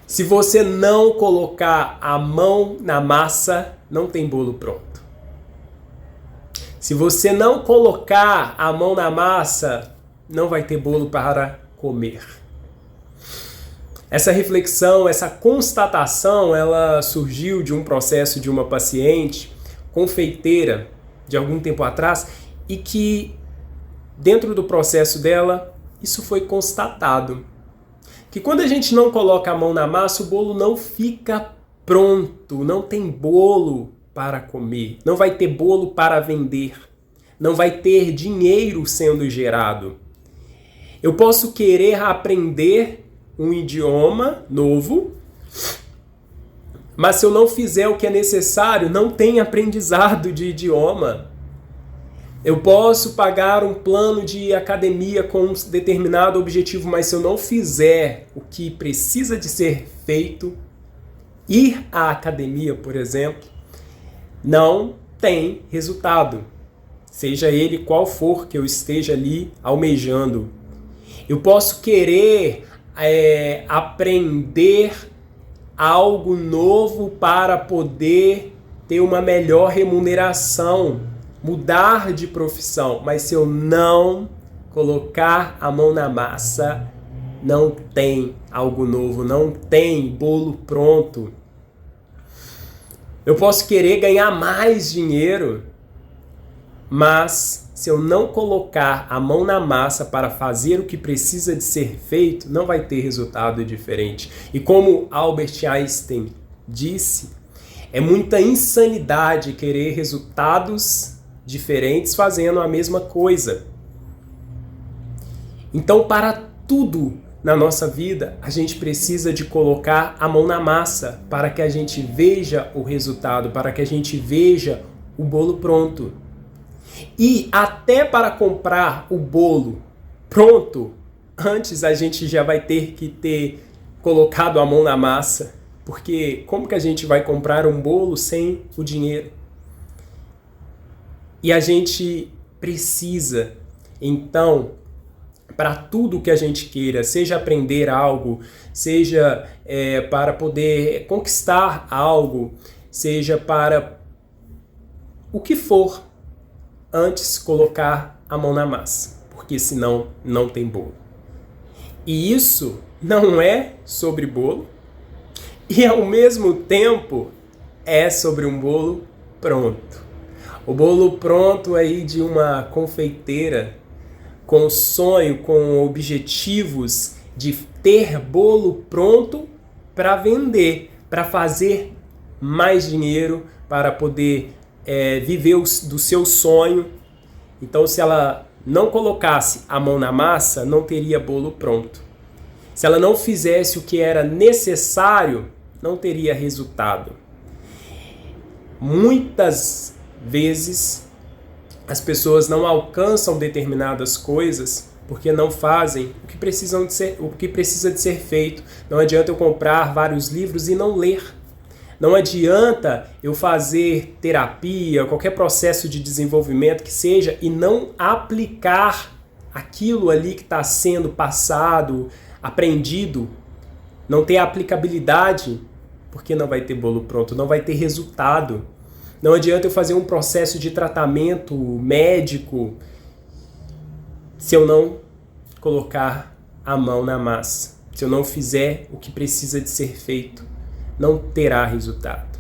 Se você não colocar a mão na massa, não tem bolo pronto. Se você não colocar a mão na massa, não vai ter bolo para comer. Essa reflexão, essa constatação, ela surgiu de um processo de uma paciente confeiteira de algum tempo atrás e que dentro do processo dela isso foi constatado. Que quando a gente não coloca a mão na massa, o bolo não fica pronto, não tem bolo para comer, não vai ter bolo para vender, não vai ter dinheiro sendo gerado. Eu posso querer aprender um idioma novo, mas se eu não fizer o que é necessário, não tem aprendizado de idioma. Eu posso pagar um plano de academia com um determinado objetivo, mas se eu não fizer o que precisa de ser feito, ir à academia, por exemplo, não tem resultado. Seja ele qual for que eu esteja ali almejando. Eu posso querer aprender algo novo para poder ter uma melhor remuneração, mudar de profissão, mas se eu não colocar a mão na massa, não tem algo novo, não tem bolo pronto. Eu posso querer ganhar mais dinheiro, mas se eu não colocar a mão na massa para fazer o que precisa de ser feito, não vai ter resultado diferente. E como Albert Einstein disse, é muita insanidade querer resultados diferentes fazendo a mesma coisa. Então, para tudo na nossa vida, a gente precisa de colocar a mão na massa para que a gente veja o resultado, para que a gente veja o bolo pronto. E até para comprar o bolo pronto, antes a gente já vai ter que ter colocado a mão na massa, porque como que a gente vai comprar um bolo sem o dinheiro? E a gente precisa, então, para tudo que a gente queira, seja aprender algo, seja para poder conquistar algo, seja para o que for, antes colocar a mão na massa, porque senão não tem bolo. E isso não é sobre bolo, e ao mesmo tempo é sobre um bolo pronto. O bolo pronto aí de uma confeiteira com sonho, com objetivos de ter bolo pronto para vender, para fazer mais dinheiro, para poder viver do seu sonho. Então, se ela não colocasse a mão na massa, não teria bolo pronto. Se ela não fizesse o que era necessário, não teria resultado. Muitas vezes, as pessoas não alcançam determinadas coisas porque não fazem o que precisa de ser feito. Não adianta eu comprar vários livros e não ler. Não adianta eu fazer terapia, qualquer processo de desenvolvimento que seja, e não aplicar aquilo ali que está sendo passado, aprendido, não ter aplicabilidade, porque não vai ter bolo pronto, não vai ter resultado. Não adianta eu fazer um processo de tratamento médico se eu não colocar a mão na massa, se eu não fizer o que precisa de ser feito. Não terá resultado.